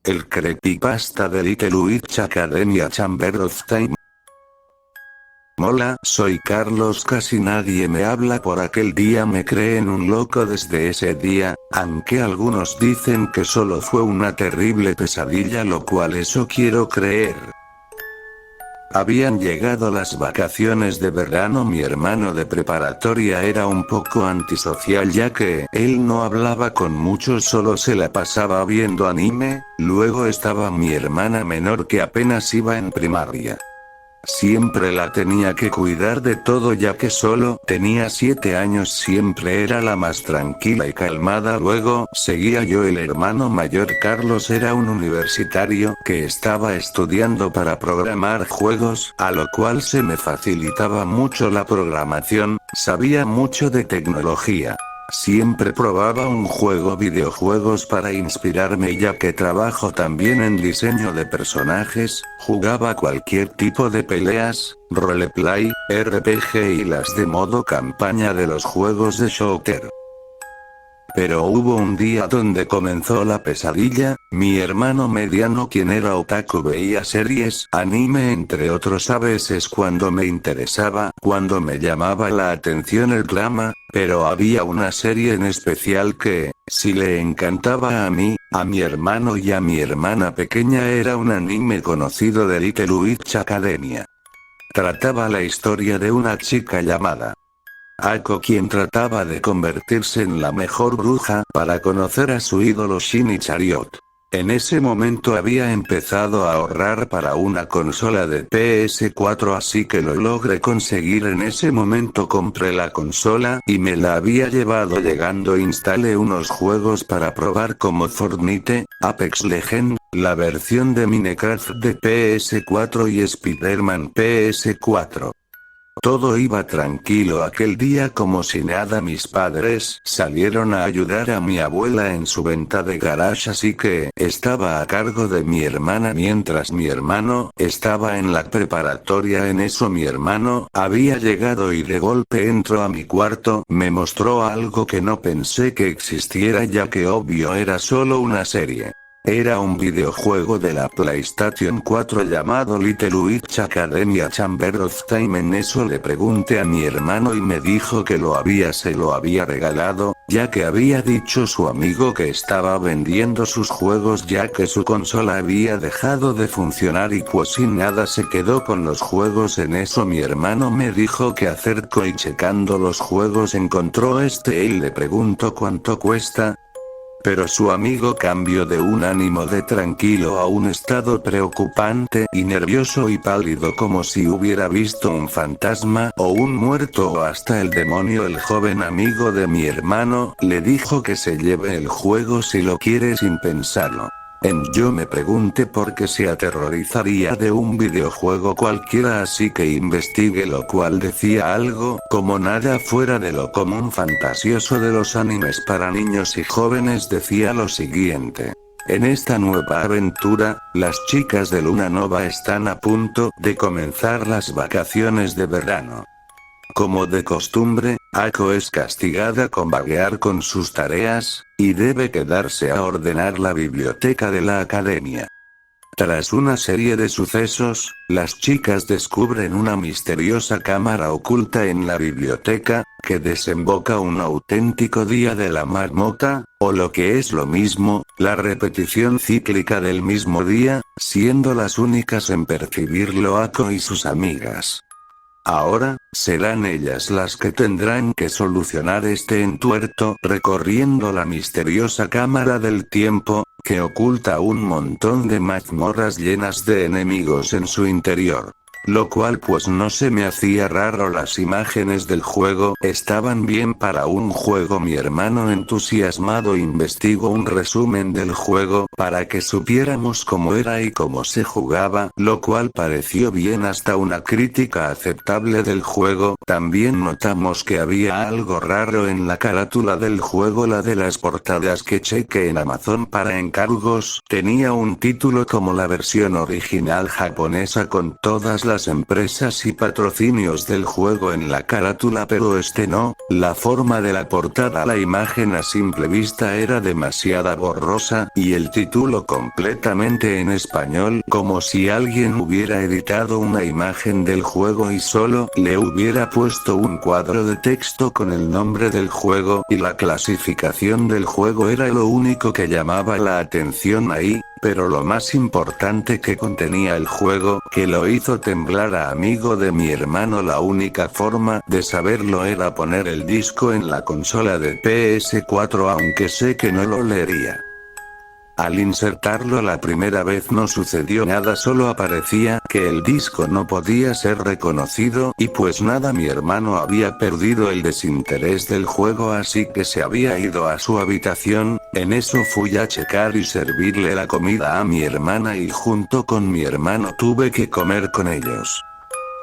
El creepypasta de Little Witch Academia Chamber of Time. Hola, soy Carlos. Casi nadie me habla por aquel día. Me creen un loco desde ese día, aunque algunos dicen que solo fue una terrible pesadilla, lo cual eso quiero creer. Habían llegado las vacaciones de verano. Mi hermano de preparatoria era un poco antisocial, ya que él no hablaba con muchos, solo se la pasaba viendo anime. Luego estaba mi hermana menor, que apenas iba en primaria. Siempre la tenía que cuidar de todo, ya que solo tenía 7 años. Siempre era la más tranquila y calmada. Luego seguía yo. El hermano mayor, Carlos, era un universitario que estaba estudiando para programar juegos, a lo cual se me facilitaba mucho la programación. Sabía mucho de tecnología. Siempre probaba un videojuegos para inspirarme, ya que trabajo también en diseño de personajes. Jugaba cualquier tipo de peleas, roleplay, RPG y las de modo campaña de los juegos de shooter. Pero hubo un día donde comenzó la pesadilla. Mi hermano mediano, quien era otaku, veía series, anime entre otros. A veces cuando me interesaba, cuando me llamaba la atención el drama, pero había una serie en especial que, si le encantaba a mí, a mi hermano y a mi hermana pequeña. Era un anime conocido de Little Witch Academia. Trataba la historia de una chica llamada Ako, quien trataba de convertirse en la mejor bruja para conocer a su ídolo Shinny Chariot. En ese momento había empezado a ahorrar para una consola de PS4, así que lo logré conseguir. En ese momento compré la consola y me la había llevado. Llegando instalé unos juegos para probar, como Fortnite, Apex Legends, la versión de Minecraft de PS4 y Spider-Man PS4. Todo iba tranquilo aquel día como si nada. Mis padres salieron a ayudar a mi abuela en su venta de garage, así que estaba a cargo de mi hermana mientras mi hermano estaba en la preparatoria. En eso mi hermano había llegado y de golpe entró a mi cuarto. Me mostró algo que no pensé que existiera, ya que obvio era solo una serie. Era un videojuego de la PlayStation 4 llamado Little Witch Academia Chamber of Time. En eso le pregunté a mi hermano y me dijo que se lo había regalado, ya que había dicho su amigo que estaba vendiendo sus juegos, ya que su consola había dejado de funcionar y pues sin nada se quedó con los juegos. En eso mi hermano me dijo que acercó y checando los juegos encontró este y le preguntó cuánto cuesta. Pero su amigo cambió de un ánimo de tranquilo a un estado preocupante y nervioso y pálido, como si hubiera visto un fantasma o un muerto o hasta el demonio. El joven amigo de mi hermano le dijo que se lleve el juego si lo quiere, sin pensarlo. Yo me pregunté por qué se aterrorizaría de un videojuego cualquiera, así que investigué, lo cual decía algo como nada fuera de lo común fantasioso de los animes para niños y jóvenes. Decía lo siguiente: en esta nueva aventura, las chicas de Luna Nova están a punto de comenzar las vacaciones de verano. Como de costumbre, Ako es castigada con vaguear con sus tareas, y debe quedarse a ordenar la biblioteca de la academia. Tras una serie de sucesos, las chicas descubren una misteriosa cámara oculta en la biblioteca, que desemboca un auténtico día de la marmota, o lo que es lo mismo, la repetición cíclica del mismo día, siendo las únicas en percibirlo Ako y sus amigas. Ahora, serán ellas las que tendrán que solucionar este entuerto, recorriendo la misteriosa cámara del tiempo, que oculta un montón de mazmorras llenas de enemigos en su interior. Lo cual pues no se me hacía raro. Las imágenes del juego estaban bien para un juego. Mi hermano entusiasmado investigó un resumen del juego para que supiéramos cómo era y cómo se jugaba, lo cual pareció bien, hasta una crítica aceptable del juego. También notamos que había algo raro en la carátula del juego. La de las portadas que chequé en Amazon para encargos tenía un título como la versión original japonesa, con todas las las empresas y patrocinios del juego en la carátula, pero este no. La forma de la portada, la imagen a simple vista era demasiado borrosa, y el título completamente en español, como si alguien hubiera editado una imagen del juego y solo le hubiera puesto un cuadro de texto con el nombre del juego, y la clasificación del juego era lo único que llamaba la atención ahí. Pero lo más importante que contenía el juego, que lo hizo temblar a amigo de mi hermano, la única forma de saberlo era poner el disco en la consola de PS4, aunque sé que no lo leería. Al insertarlo la primera vez no sucedió nada, solo aparecía que el disco no podía ser reconocido, y pues nada, mi hermano había perdido el desinterés del juego, así que se había ido a su habitación. En eso fui a checar y servirle la comida a mi hermana, y junto con mi hermano tuve que comer con ellos.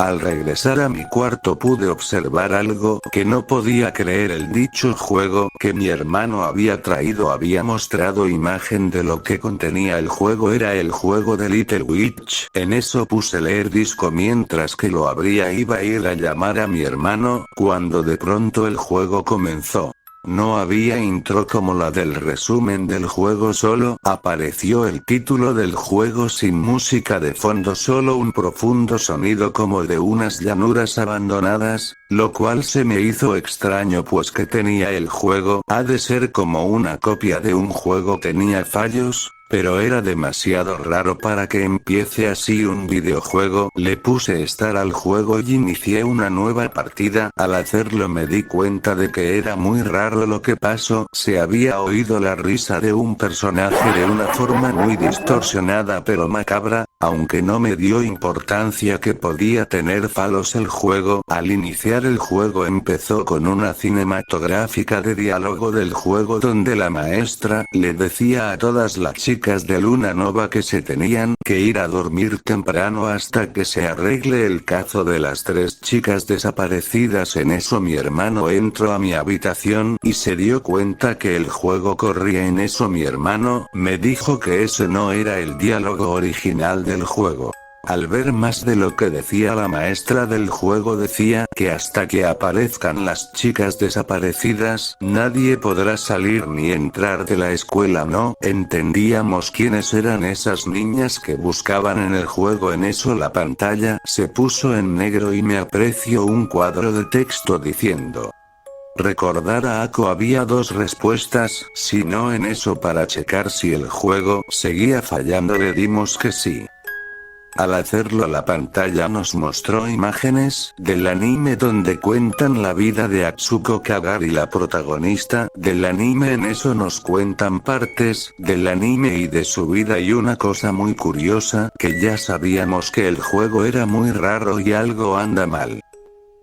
Al regresar a mi cuarto pude observar algo que no podía creer. El dicho juego que mi hermano había traído había mostrado imagen de lo que contenía el juego. Era el juego de Little Witch. En eso puse leer disco mientras que lo abría. Iba a ir a llamar a mi hermano, cuando de pronto el juego comenzó. No había intro como la del resumen del juego, solo apareció el título del juego sin música de fondo, solo un profundo sonido como de unas llanuras abandonadas, lo cual se me hizo extraño, pues que tenía el juego, ha de ser como una copia de un juego, tenía fallos, pero era demasiado raro para que empiece así un videojuego. Le puse estar al juego y inicié una nueva partida. Al hacerlo me di cuenta de que era muy raro lo que pasó. Se había oído la risa de un personaje de una forma muy distorsionada pero macabra, aunque no me dio importancia que podía tener falos el juego. Al iniciar el juego empezó con una cinematográfica de diálogo del juego donde la maestra le decía a todas las chicas de Luna Nova que se tenían que ir a dormir temprano hasta que se arregle el caso de las 3 chicas desaparecidas. En eso mi hermano entró a mi habitación y se dio cuenta que el juego corría. En eso mi hermano me dijo que ese no era el diálogo original del juego. Al ver más de lo que decía la maestra del juego, decía que hasta que aparezcan las chicas desaparecidas, nadie podrá salir ni entrar de la escuela. No entendíamos quiénes eran esas niñas que buscaban en el juego. En eso la pantalla se puso en negro y me apareció un cuadro de texto diciendo: recordar a Ako. Había 2 respuestas, si no. En eso, para checar si el juego seguía fallando, le dimos que sí. Al hacerlo la pantalla nos mostró imágenes del anime donde cuentan la vida de Atsuko Kagari, la protagonista del anime. En eso nos cuentan partes del anime y de su vida, y una cosa muy curiosa, que ya sabíamos que el juego era muy raro y algo anda mal.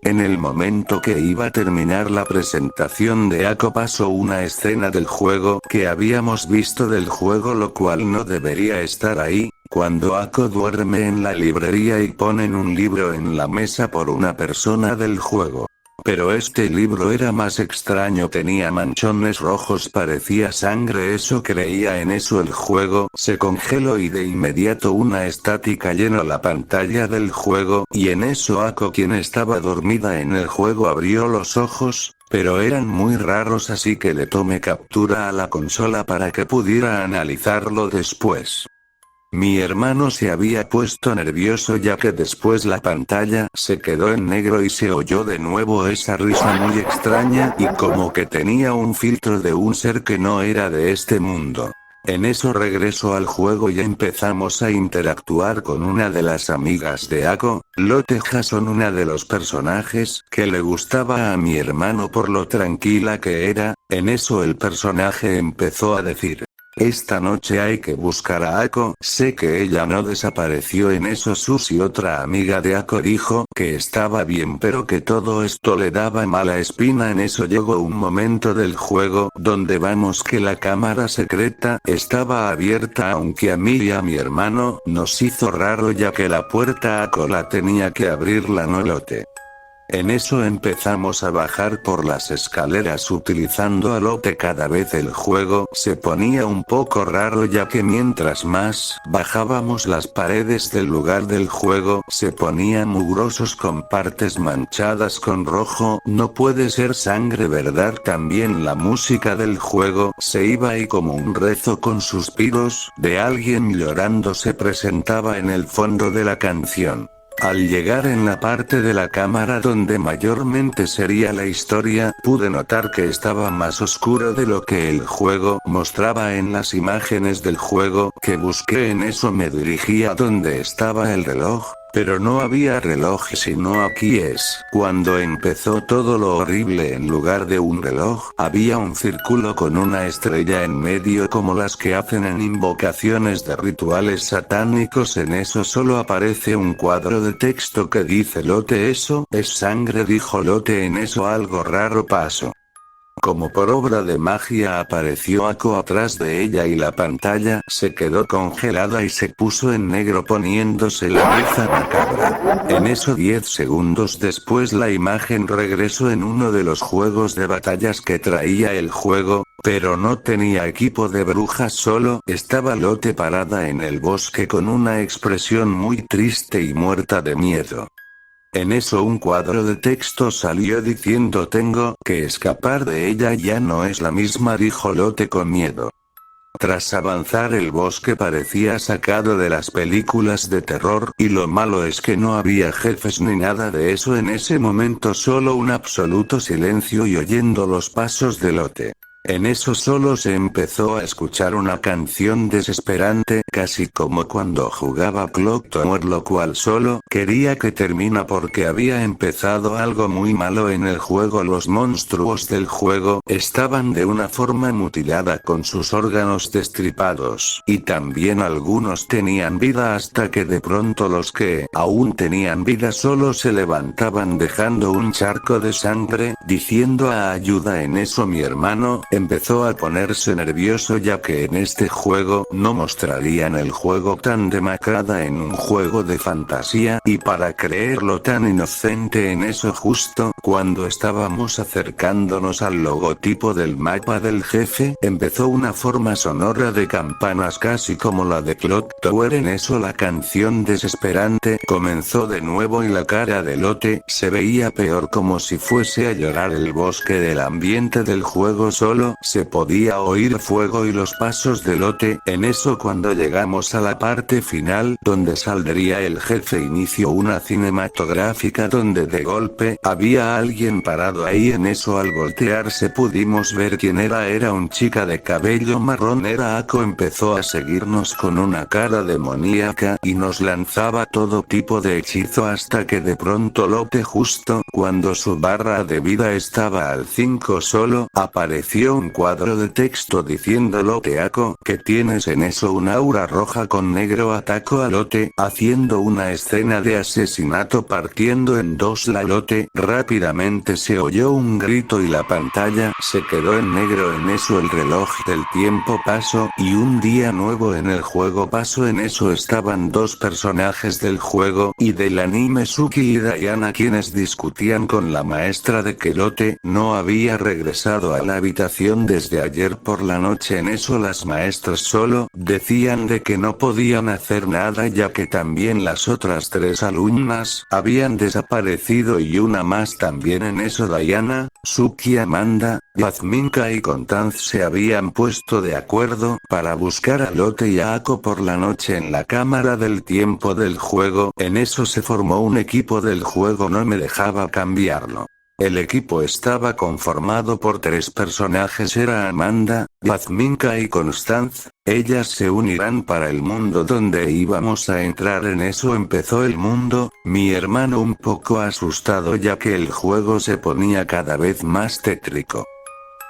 En el momento que iba a terminar la presentación de Ako pasó una escena del juego que habíamos visto del juego, lo cual no debería estar ahí, cuando Ako duerme en la librería y ponen un libro en la mesa por una persona del juego. Pero este libro era más extraño, tenía manchones rojos, parecía sangre. Eso creía. En eso el juego se congeló y de inmediato una estática llenó la pantalla del juego, y en eso Ako, quien estaba dormida en el juego, abrió los ojos, pero eran muy raros, así que le tomé captura a la consola para que pudiera analizarlo después. Mi hermano se había puesto nervioso ya que después la pantalla se quedó en negro y se oyó de nuevo esa risa muy extraña y como que tenía un filtro de un ser que no era de este mundo. En eso regresó al juego y empezamos a interactuar con una de las amigas de Ako. Lotte Jason, una de los personajes que le gustaba a mi hermano por lo tranquila que era. En eso el personaje empezó a decir: esta noche hay que buscar a Ako, sé que ella no desapareció. En eso Susie, otra amiga de Ako, dijo que estaba bien pero que todo esto le daba mala espina. En eso llegó un momento del juego donde vamos que la cámara secreta estaba abierta, aunque a mí y a mi hermano nos hizo raro ya que la puerta Ako la tenía que abrir la Lotte. En eso empezamos a bajar por las escaleras utilizando a Lote. Cada vez el juego se ponía un poco raro, ya que mientras más bajábamos las paredes del lugar del juego se ponían mugrosos con partes manchadas con rojo. No puede ser sangre, ¿verdad? También la música del juego se iba y como un rezo con suspiros de alguien llorando se presentaba en el fondo de la canción. Al llegar en la parte de la cámara donde mayormente sería la historia, pude notar que estaba más oscuro de lo que el juego mostraba en las imágenes del juego que busqué. En eso me dirigí a donde estaba el reloj, pero no había reloj, sino aquí es cuando empezó todo lo horrible. En lugar de un reloj, había un círculo con una estrella en medio, como las que hacen en invocaciones de rituales satánicos. En eso solo aparece un cuadro de texto que dice: Lote, eso es sangre, dijo Lote. En eso algo raro pasó. Como por obra de magia apareció Ako atrás de ella y la pantalla se quedó congelada y se puso en negro poniéndose la risa macabra. En eso 10 segundos después la imagen regresó en uno de los juegos de batallas que traía el juego, pero no tenía equipo de brujas, solo estaba Lote parada en el bosque con una expresión muy triste y muerta de miedo. En eso un cuadro de texto salió diciendo: tengo que escapar de ella, ya no es la misma, dijo Lote con miedo. Tras avanzar el bosque parecía sacado de las películas de terror, y lo malo es que no había jefes ni nada de eso. En ese momento solo un absoluto silencio y oyendo los pasos de Lote. En eso solo se empezó a escuchar una canción desesperante, casi como cuando jugaba Clock Tower, lo cual solo quería que termina porque había empezado algo muy malo en el juego. Los monstruos del juego estaban de una forma mutilada con sus órganos destripados, y también algunos tenían vida, hasta que de pronto los que aún tenían vida solo se levantaban dejando un charco de sangre, diciendo a ayuda. En eso mi hermano empezó a ponerse nervioso, ya que en este juego no mostrarían el juego tan demacrada en un juego de fantasía, y para creerlo tan inocente. En eso justo cuando estábamos acercándonos al logotipo del mapa del jefe, empezó una forma sonora de campanas casi como la de Clock Tower. En eso la canción desesperante comenzó de nuevo y la cara de Lote se veía peor, como si fuese a llorar. El bosque del ambiente del juego solo se podía oír fuego y los pasos de Lote. En eso cuando llegamos a la parte final donde saldría el jefe, inició una cinematográfica donde de golpe había alguien parado ahí. En eso al voltearse pudimos ver quién era. Era un chica de cabello marrón, era Ako. Empezó a seguirnos con una cara demoníaca y nos lanzaba todo tipo de hechizo, hasta que de pronto Lote, justo cuando su barra de vida estaba al 5, solo apareció un cuadro de texto diciendo: Lote, Ako, ¿qué tienes? En eso un aura roja con negro atacó a Lote, haciendo una escena de asesinato partiendo en dos la Lote. Rápidamente se oyó un grito y la pantalla se quedó en negro. En eso el reloj del tiempo pasó y un día nuevo en el juego pasó. En eso estaban dos personajes del juego y del anime, Suki y Diana, quienes discutían con la maestra de que Lote no había regresado a la habitación desde ayer por la noche. En eso las maestras solo decían de que no podían hacer nada, ya que también las otras 3 alumnas habían desaparecido y una más también. En eso Diana, Suki, Amanda, Yazminka y Constance se habían puesto de acuerdo para buscar a Lote y a Ako por la noche en la cámara del tiempo del juego. En eso se formó un equipo del juego, no me dejaba cambiarlo. El equipo estaba conformado por 3 personajes, era Amanda, Yazminka y Constance. Ellas se unirán para el mundo donde íbamos a entrar. En eso empezó el mundo, mi hermano un poco asustado, ya que el juego se ponía cada vez más tétrico.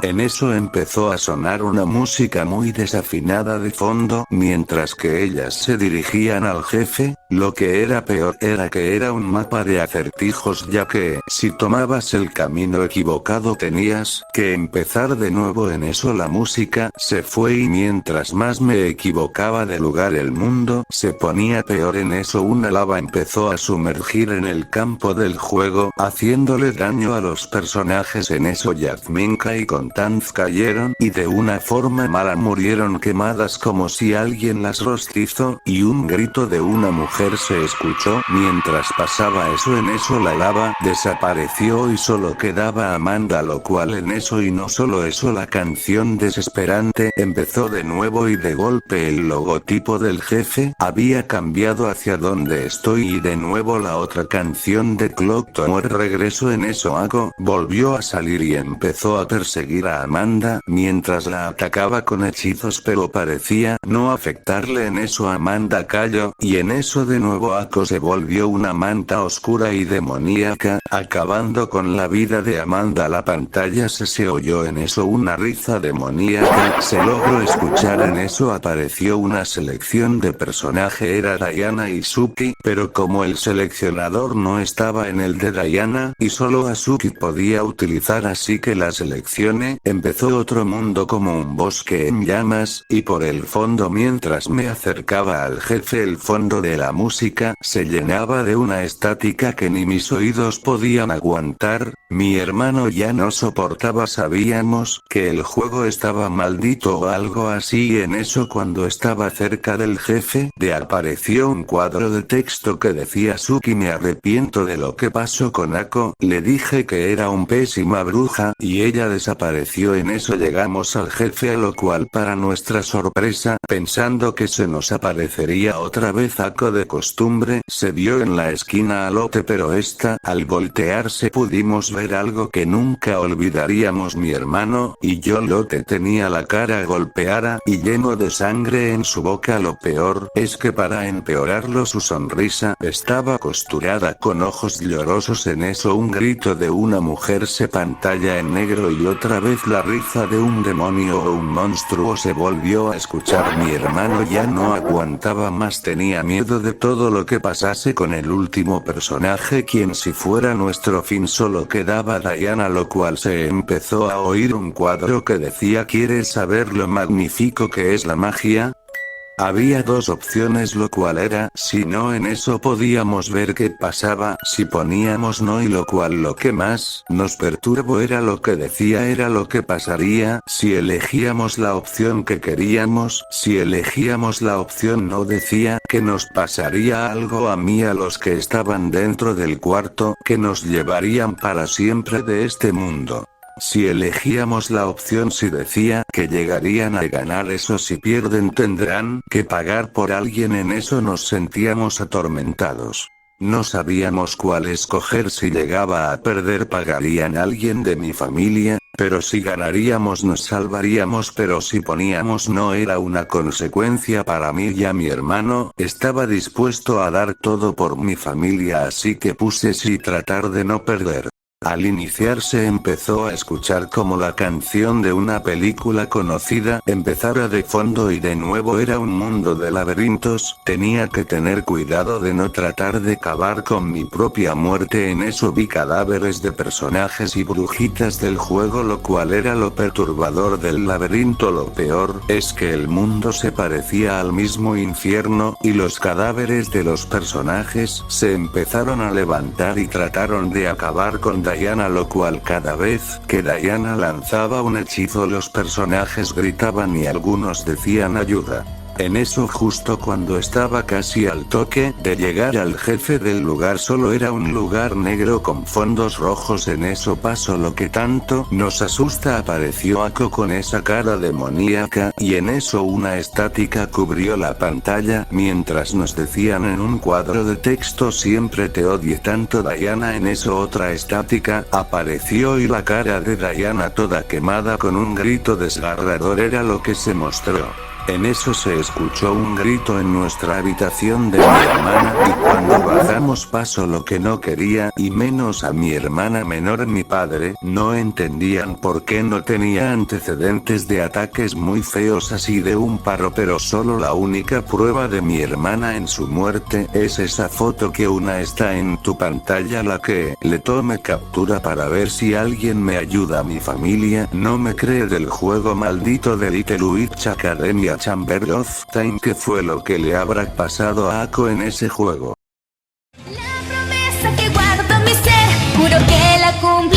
En eso empezó a sonar una música muy desafinada de fondo, mientras que ellas se dirigían al jefe, Lo que era peor era que era un mapa de acertijos, ya que, si tomabas el camino equivocado tenías que empezar de nuevo. En eso la música se fue y mientras más me equivocaba de lugar el mundo se ponía peor. En eso una lava empezó a sumergir en el campo del juego, haciéndole daño a los personajes. En eso Yazminka y Contanz cayeron y de una forma mala murieron quemadas como si alguien las rostizó, y un grito de una mujer se escuchó mientras pasaba eso. En eso la lava desapareció y solo quedaba Amanda, lo cual en eso, y no solo eso, la canción desesperante empezó de nuevo y de golpe el logotipo del jefe había cambiado hacia donde estoy y de nuevo la otra canción de Clock Tower regresó. En eso Ako volvió a salir y empezó a perseguir a Amanda mientras la atacaba con hechizos, pero parecía no afectarle. En eso Amanda cayó y en eso de nuevo Ako se volvió una manta oscura y demoníaca, acabando con la vida de Amanda. La pantalla se oyó en eso una risa demoníaca, se logró escuchar. En eso apareció una selección de personaje, era Diana y Suki, pero como el seleccionador no estaba en el de Diana y solo a Suki podía utilizar, así que la seleccioné. Empezó otro mundo como un bosque en llamas, y por el fondo mientras me acercaba al jefe el fondo de la música se llenaba de una estática que ni mis oídos podían aguantar. Mi hermano ya no soportaba, sabíamos que el juego estaba maldito o algo así, y en eso cuando estaba cerca del jefe apareció un cuadro de texto que decía: Suki, me arrepiento de lo que pasó con Ako, le dije que era un pésima bruja, y ella desapareció. En eso llegamos al jefe, a lo cual para nuestra sorpresa, pensando que se nos aparecería otra vez Ako de costumbre, se vio en la esquina a Lotte, pero esta, al voltearse pudimos ver algo que nunca olvidaríamos mi hermano y yo. Lotte tenía la cara golpeada y lleno de sangre en su boca. Lo peor es que para empeorarlo su sonrisa estaba costurada con ojos llorosos. En eso un grito de una mujer se pantalla en negro y otra vez la risa de un demonio o un monstruo se volvió a escuchar. Mi hermano ya no aguantaba más, tenía miedo de todo lo que pasase con el último personaje, quien si fuera nuestro fin. Solo quedaba Diana, lo cual se empezó a oír un cuadro que decía: ¿quieres saber lo magnífico que es la magia? Había dos opciones, lo cual era si no. En eso podíamos ver qué pasaba si poníamos no, y lo cual lo que más nos perturbó era lo que decía, era lo que pasaría si elegíamos la opción que queríamos. Si elegíamos la opción no, decía que nos pasaría algo a mí, a los que estaban dentro del cuarto, que nos llevarían para siempre de este mundo. Si elegíamos la opción sí, decía que llegarían a ganar. Eso si pierden tendrán que pagar por alguien. En eso nos sentíamos atormentados. No sabíamos cuál escoger. Si llegaba a perder pagarían a alguien de mi familia, pero si ganaríamos nos salvaríamos. Pero si poníamos no era una consecuencia para mí y a mi hermano. Estaba dispuesto a dar todo por mi familia, así que puse sí, tratar de no perder. Al iniciar se empezó a escuchar como la canción de una película conocida empezara de fondo y de nuevo era un mundo de laberintos. Tenía que tener cuidado de no tratar de acabar con mi propia muerte. En eso vi cadáveres de personajes y brujitas del juego, lo cual era lo perturbador del laberinto. Lo peor es que el mundo se parecía al mismo infierno, y los cadáveres de los personajes se empezaron a levantar y trataron de acabar con Diana, lo cual cada vez que Diana lanzaba un hechizo los personajes gritaban y algunos decían ayuda. En eso justo cuando estaba casi al toque de llegar al jefe del lugar, solo era un lugar negro con fondos rojos. En eso pasó lo que tanto nos asusta, apareció Ako con esa cara demoníaca y en eso una estática cubrió la pantalla mientras nos decían en un cuadro de texto: siempre te odié tanto, Diana. En eso otra estática apareció y la cara de Diana toda quemada con un grito desgarrador era lo que se mostró. En eso se escuchó un grito en nuestra habitación de mi hermana y cuando bajamos pasó lo que no quería y menos a mi hermana menor. Mi padre no entendían por qué no tenía antecedentes de ataques muy feos así de un paro, pero solo la única prueba de mi hermana en su muerte es esa foto que una está en tu pantalla, la que le tome captura para ver si alguien me ayuda. Mi familia no me cree del juego maldito de Little Witch Academia Chamber of Time. ¿Qué fue lo que le habrá pasado a Ako en ese juego? La promesa que guardo en mi ser, juro que la cumplo.